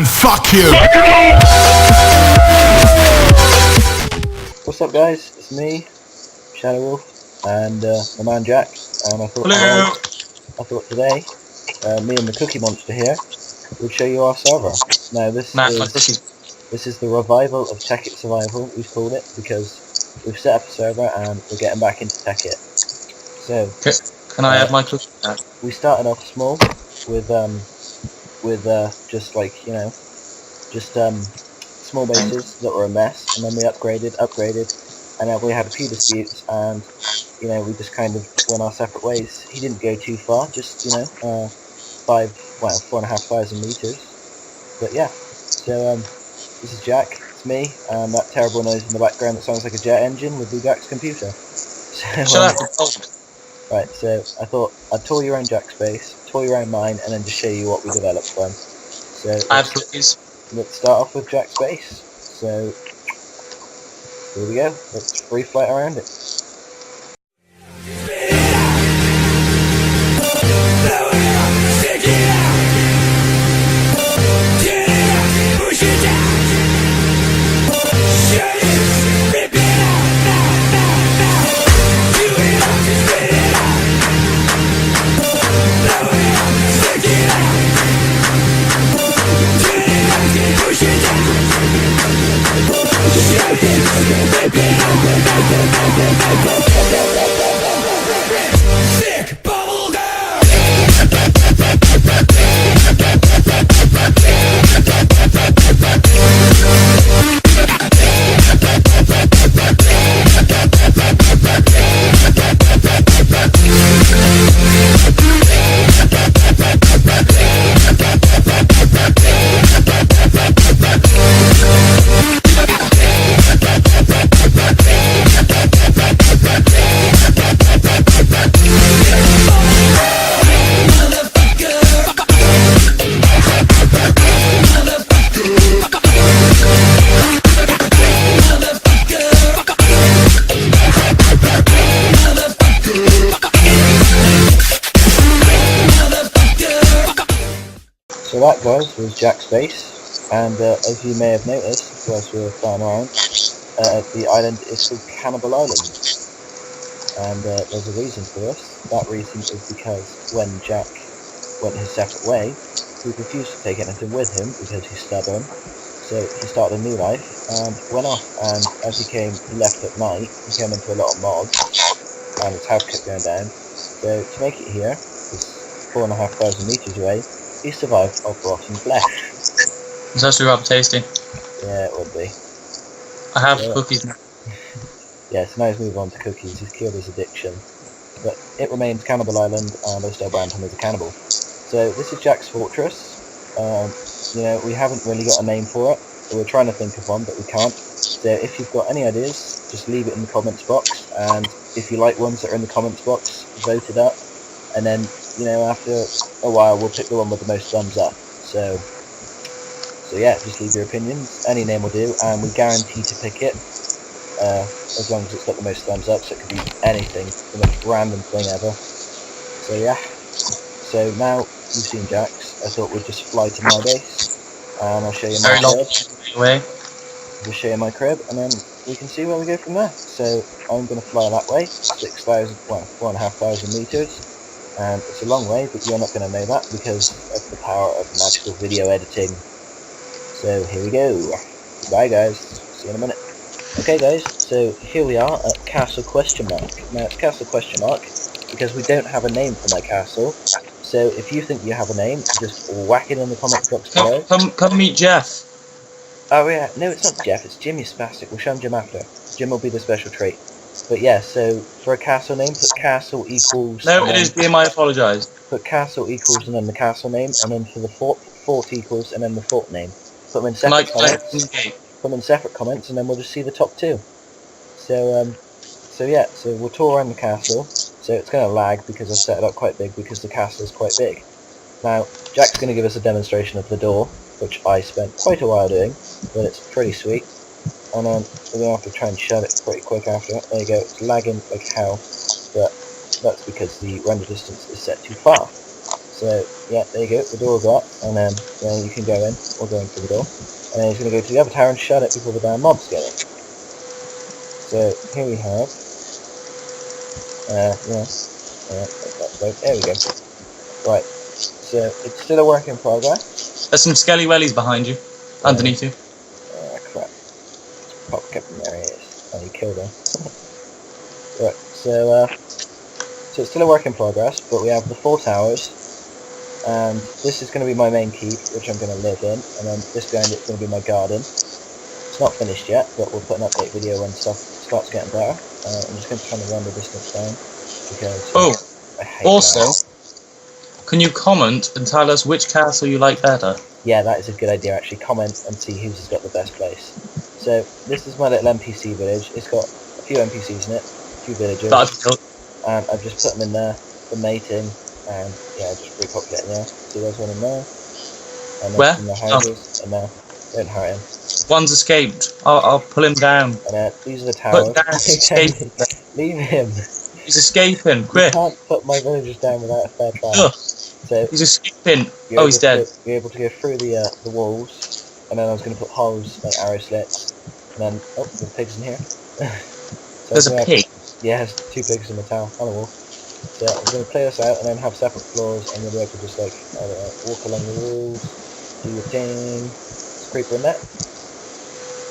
and fuck you. What's up, guys? It's me, Shadow Wolf, and my man Jack. And I thought today, me and the Cookie Monster here would show you our server. Now this is the revival of Tekkit Survival. We've called it because we've set up a server and we're getting back into Tekkit. So can I add my cookie? We started off small with just like small bases that were a mess, and then we upgraded, and then we had a few disputes, and we just kind of went our separate ways. He didn't go too far, just 4,500 meters. But yeah, so this is Jack, it's me, and that terrible noise in the background that sounds like a jet engine would be Jack's computer. So, right, so I thought I'd tour you around Jack's base, tour you around mine, and then just show you what we developed from. So let's start off with Jack's base. So here we go. Let's free flight around it. So that, guys, was Jack's base, and as you may have noticed whilst we were flying around, the island is called Cannibal Island, and there's a reason for this. That reason is because when Jack went his separate way, he refused to take anything with him because he's stubborn, so he started a new life and went off, and as he left at night, he came into a lot of mobs, and his health kept going down, so to make it here, it's 4,500 meters away, he survived off rotten flesh. It's actually rather tasty. Yeah, it would be. I have cookies now. Yeah, so now he's moved on to cookies. He's cured his addiction. But it remains Cannibal Island, and they still brand him as a cannibal. So this is Jack's fortress. We haven't really got a name for it. We're trying to think of one, but we can't. So if you've got any ideas, just leave it in the comments box. And if you like ones that are in the comments box, vote it up. And then, after a while, we'll pick the one with the most thumbs up. So yeah, just leave your opinions. Any name will do, and we guarantee to pick it as long as it's got the most thumbs up. So it could be anything, the most random thing ever. So yeah. So now you've seen Jack's. I thought we'd just fly to my base, and I'll show you my crib. Just show you my crib, and then we can see where we go from there. So I'm going to fly that way, 4,500 meters. And it's a long way, but you're not going to know that because of the power of magical video editing. So here we go. Bye, guys. See you in a minute. Okay, guys. So here we are at Castle Question Mark. Now it's Castle Question Mark because we don't have a name for my castle. So if you think you have a name, just whack it in the comment box below. Come meet Jeff. Oh yeah, no, it's not Jeff. It's Jim. You spastic. We'll show him Jim after. Jim will be the special treat. But yeah, so for a castle name, put castle equals... No, it is Jim, I apologise. Put castle equals and then the castle name, and then for the fort equals and then the fort name. Put them in separate comments. Put them in separate comments, and then we'll just see the top two. So yeah, so we'll tour around the castle. So it's going to lag because I've set it up quite big because the castle is quite big. Now, Jack's going to give us a demonstration of the door, which I spent quite a while doing, but it's pretty sweet. And then we're going to have to try and shut it pretty quick after it. There you go, it's lagging like hell, but that's because the render distance is set too far. So yeah, there you go. The door got, and then you can go in or go in through the door, and then he's going to go to the other tower and shut it before the damn mobs get in. So here we have, there we go. Right. So it's still a work in progress. There's some skelly wellies behind you, underneath you. Crap. Pop Captain there he is. Oh, you killed him. Right. So it's still a work in progress, but we have the 4 towers. And this is going to be my main keep, which I'm going to live in, and then this behind it's going to be my garden. It's not finished yet, but we'll put an update video when stuff starts getting better. I'm just going to kind of run the distance down, because I hate also, that. Can you comment and tell us which castle you like better? Yeah, that is a good idea, actually. Comment and see who's got the best place. So, this is my little NPC village. It's got a few NPCs in it, a few villagers. And I've just put them in there for mating. And yeah, just repopulating there. See, there's one in there. And where? In the houses. And there. Don't hurt him. One's escaped. I'll pull him down. And these are the towers. Put down, escape. Leave him. He's escaping. Quick. You can't put my villagers down without a fair try. So he's escaping. Oh, he's dead. You're able to go through the walls. And then I was going to put holes, like arrow slits. And then, oh, the pig's in here. So there's a pig? Yeah, there's 2 pigs in the tower on the wall. So I'm going to play this out and then have separate floors, and you'll be able to just like walk along the walls, do your thing. There's a creeper in there.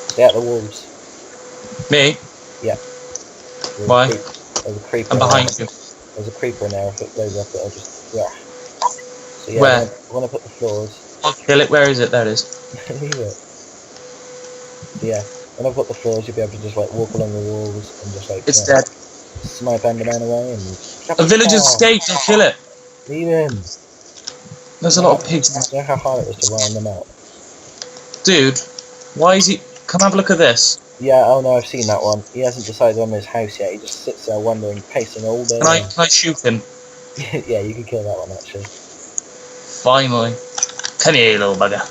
Stay out the walls. Me? Yeah. Why? There's a creeper. I'm behind you. There's a creeper in there. If it blows up, it'll just. Yeah. So yeah, where? I want to put the floors. I'll kill it. Where is it? There it is. Leave it. So yeah, when I've got the floors, you'll be able to just like walk along the walls and just like. It's dead. Snipe Enderman away and. A villager escaped. I'll kill it. Leave him. There's a lot of pigs. You know how hard it was to round them out? Dude, why is he... Come have a look at this. Yeah, oh no, I've seen that one. He hasn't decided on his house yet. He just sits there wondering, pacing all day. Can I shoot him? Yeah, you can kill that one actually. Finally. Come here, little bugger.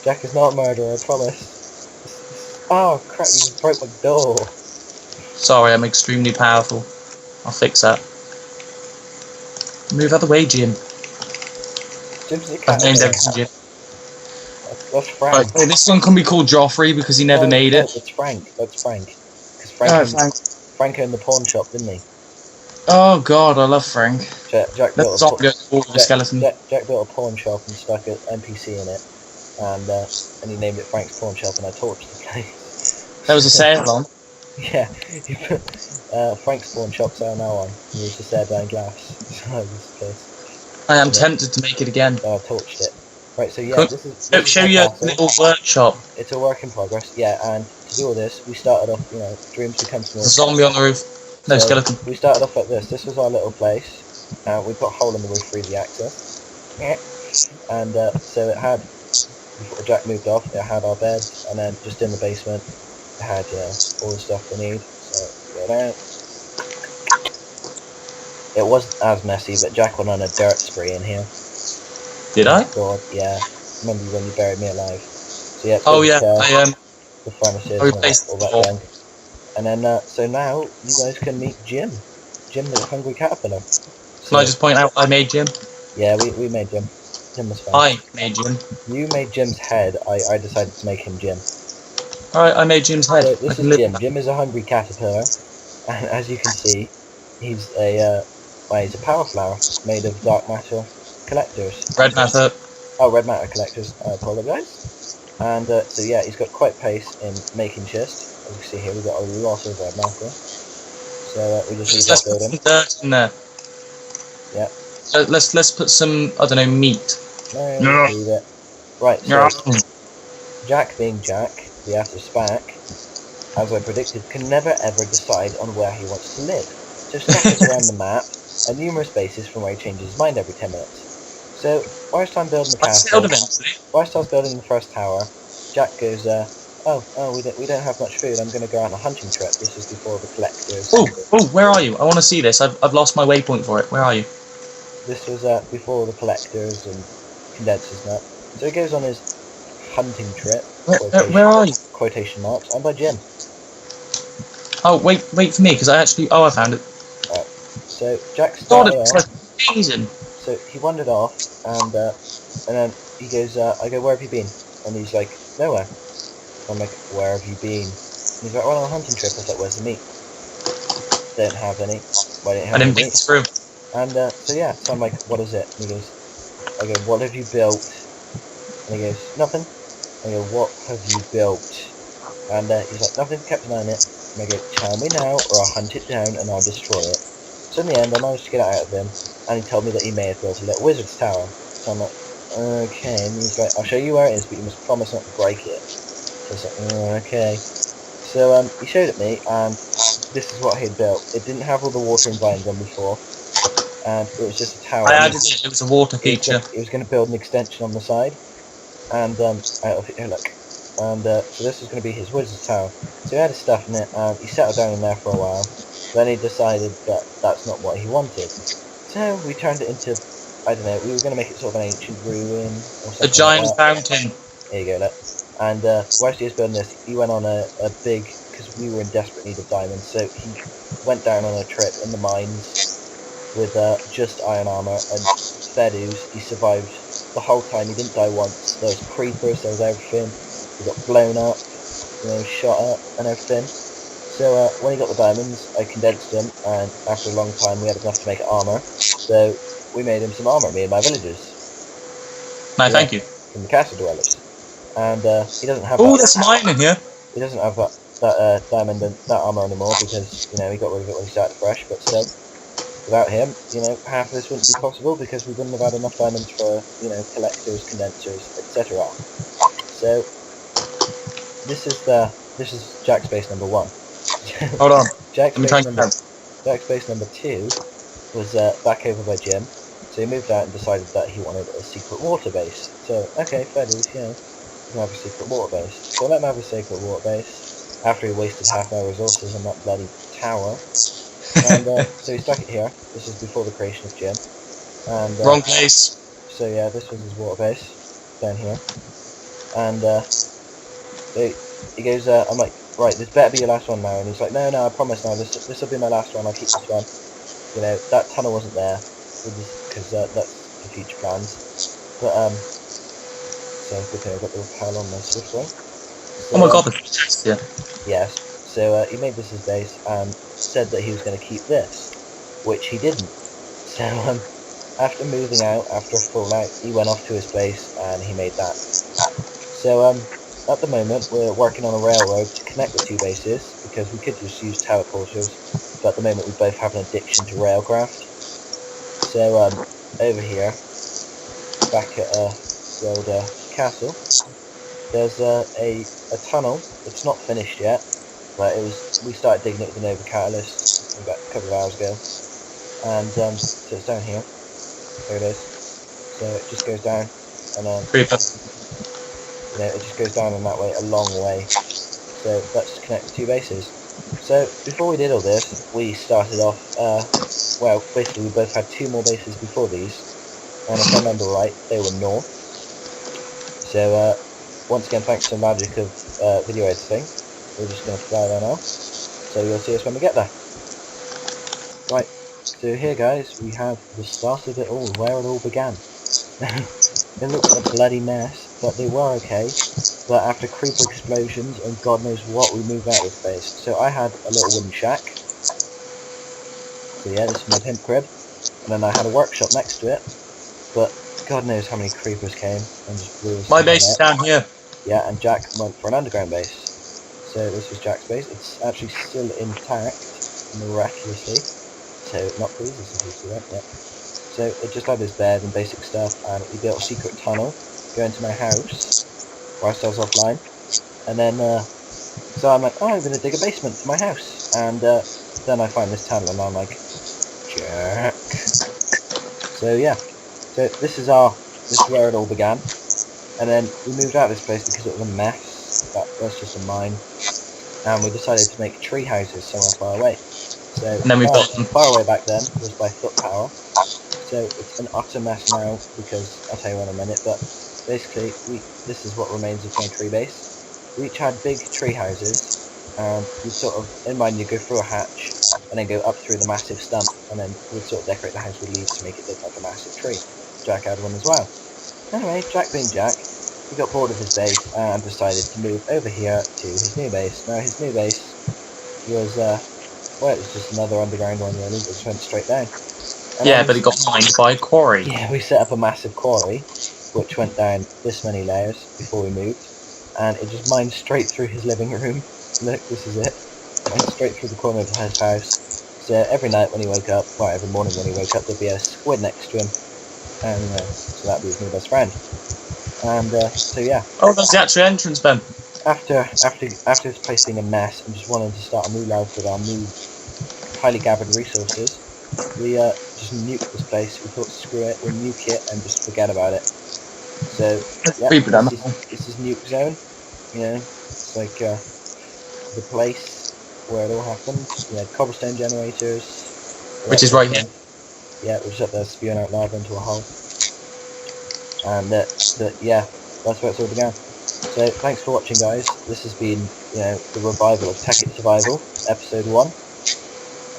Jack is not a murderer, I promise. Oh crap, you just broke my door. Sorry, I'm extremely powerful. I'll fix that. Move out of the way, Jim. Jim's the cat. I've named everything Jim. That's Frank. Right, hey, this one can be called Joffrey because he never made it. It's Frank. That's Frank. Because Frank owned the pawn shop, didn't he? Oh god, I love Frank. Jack built a pawn shop and stuck an NPC in it, and he named it Frank's Pawn Shop, and I torched the place. There was a sale on. Yeah, he put Frank's Pawn Shop sale now on. He used to stare down glass. I am tempted to make it again. I torched it. Right, so yeah, this is show you a little workshop. It's a work in progress, yeah, and to do all this, we started off, dreams become small. Zombie on the roof. No, so skeleton. We started off like this. This was our little place. We put a hole in the roof for easy access. And so it had, before Jack moved off, it had our beds, and then just in the basement, it had all the stuff we need. So get out. It wasn't as messy, but Jack went on a dirt spree in here. Did I? God, yeah. Remember when you buried me alive? So yeah. Oh yeah, the furnaces and all that junk. And then so now you guys can meet Jim. Jim the hungry caterpillar. So, can I just point out I made Jim? Yeah, we made Jim. Jim was fine. I made Jim. You made Jim's head. I decided to make him Jim. Alright, I made Jim's head. So this is Jim. Jim is a hungry caterpillar, and as you can see, he's a power flower made of dark matter collectors. Red matter. Oh, red matter collectors. I apologise. And so yeah, he's got quite pace in making chests. As you can see here, we've got a lot of red matter. So we just leave that building. Let's put some dirt in there. Yeah. Let's put some, I don't know, meat. No. Leave it. Right. So Jack being Jack, the after SPAC, as I predicted, can never ever decide on where he wants to live. So Stack is around the map, and numerous bases from where he changes his mind every 10 minutes. So, whilst I'm building the castle, whilst I was building the first tower, Jack goes, we don't have much food, I'm going to go out on a hunting trip. This is before the collectors. Oh, where are you? I want to see this. I've lost my waypoint for it. Where are you? This was before the collectors and condensers and that. So he goes on his hunting trip. Where are you? Quotation marks. I'm by Jim. Oh, wait for me, because I found it. Right. So Jack God, it's like amazing. So he wandered off, and then he goes, I go, where have you been? And he's like, nowhere. I'm like, where have you been? And he's like, well, on a hunting trip. I was like, where's the meat? Don't have any. Why don't you I have didn't any think meat? this through. And so yeah, so I'm like, what is it? And he goes, I go, what have you built? And he goes, nothing. I go, what have you built? And he's like, nothing, kept an eye on it. And I go, tell me now, or I'll hunt it down and I'll destroy it. So in the end, I managed to get it out of him, and he told me that he may have built a little wizard's tower. So I'm like, okay. And he's like, I'll show you where it is, but you must promise not to break it. So I was like, okay. So he showed it me, and this is what he'd built. It didn't have all the watering vines on before, and it was just a tower. I added it. It was a water feature. He was going to build an extension on the side, and out of here, look. And so this was going to be his wizard's tower. So he had his stuff in it, and he settled down in there for a while. Then he decided that that's not what he wanted. So we turned it into, I don't know, we were going to make it sort of an ancient ruin or something. A giant like that. fountain. There you go, look. And whilst he was building this, he went on a big, because we were in desperate need of diamonds, so he went down on a trip in the mines with just iron armour and Fedus. He survived the whole time. He didn't die once. There was creepers, there was everything. He got blown up, shot up and everything. So when he got the diamonds, I condensed them, and after a long time we had enough to make armour. So we made him some armour, me and my villagers. No, thank you. From the castle dwellers. And he doesn't have Oh, there's some iron in here. He doesn't have that diamond and that armour anymore because, he got rid of it when he started fresh, but still, without him, half of this wouldn't be possible because we wouldn't have had enough diamonds for, collectors, condensers, etc. So this is Jack's base number 1. Hold on. Jack's Let me try and count. base number 2 was back over by Jim. So he moved out and decided that he wanted a secret water base. So okay, fair dues, you can have a secret water base. So let him have a secret water base after he wasted half my resources on that bloody tower. And so he stuck it here. This is before the creation of Jim. And Wrong place. So yeah, this was his water base down here. And so he goes, I'm like, right, this better be your last one now. And he's like, no, I promise now, this will be my last one. I'll keep this one. That tunnel wasn't there because that's the future plans. But so good thing I got the repel on my Swiftwing. So, Oh my god, the chest here. Yes. So he made this his base and said that he was going to keep this, which he didn't. So after moving out, after a fallout, he went off to his base and he made that. So at the moment we're working on a railroad to connect the two bases because we could just use teleporters, but at the moment we both have an addiction to railcraft. So over here, back at the old castle, there's a tunnel. It's not finished yet, but we started digging it with the Nova Catalyst about a couple of hours ago, and so it's down here. There it is. So it just goes down, and it just goes down in that way a long way. So let's connect the two bases. So before we did all this, we started off. Well, basically we both had 2 more bases before these, and if I remember right, they were north. So once again, thanks to the magic of video editing, we're just going to fly there now. So you'll see us when we get there. Right, so here guys, we have the start of it all, where it all began. It looks a bloody mess, but they were okay. But after creeper explosions and God knows what, we moved out of this base. So I had a little wooden shack. So yeah, this is my pimp crib. And then I had a workshop next to it. But God knows how many creepers came and just blew us. My base is down here. Yeah, and Jack went for an underground base. So this was Jack's base. It's actually still intact, miraculously. So not pleased, as you see that, yeah. So it just had his bed and basic stuff, and we built a secret tunnel going to my house whilst I was offline. And then, so I'm like, oh, I'm going to dig a basement to my house. And then I find this tunnel, and I'm like, Jack. So yeah, so this is where it all began. And then we moved out of this place because it was a mess. That's just a mine. And we decided to make tree houses somewhere far away. So And then we built them. far away back then was by foot power. So it's an utter mess now because I'll tell you in a minute. But basically, this is what remains of my tree base. We each had big tree houses, and you'd sort of, in mind, you go through a hatch and then go up through the massive stump, and then we'd sort of decorate the house with leaves to make it look like a massive tree. Jack had one as well. Anyway, Jack being Jack, he got bored of his base and decided to move over here to his new base. Now his new base was, well, it was just another underground one really, that just went straight down. And Yeah, but it got mined by a quarry. yeah, we set up a massive quarry, which went down this many layers before we moved, and it just mined straight through his living room. Look, this is it. Mined straight through the corner of his house. So every night when he woke up, or every morning when he woke up, there'd be a squid next to him, and so that'd be his new best friend. And so yeah. Oh, that's the actual entrance, Ben. After this place being a mess and just wanting to start a new life with our new highly gathered resources, we just nuked this place. We thought, screw it, we'll nuke it and just forget about it. So yeah, this is Nuke Zone. You know, it's like the place where it all happened. You know, cobblestone generators, Which is right here. Yeah, we're just up there spewing out lava into a hole. And yeah, that's where it's all began. So thanks for watching, guys. This has been, you know, the revival of Tekkit Survival, episode 1.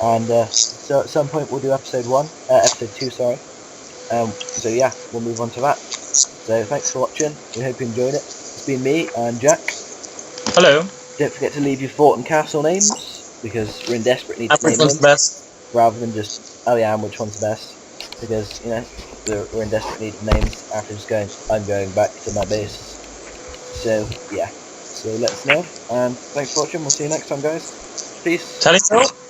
And so at some point we'll do episode 2, sorry. So yeah, we'll move on to that. So thanks for watching. We hope you enjoyed it. It's been me and Jack. Hello. Don't forget to leave your fort and castle names, because we're in desperate need to name Which one's them, the best? rather than just, oh yeah, and which one's the best. Because, you know, we're in desperate need of names after just going, I'm going back to my base. So yeah, so let us know, and thanks for watching. We'll see you next time, guys. Peace. Tell it all.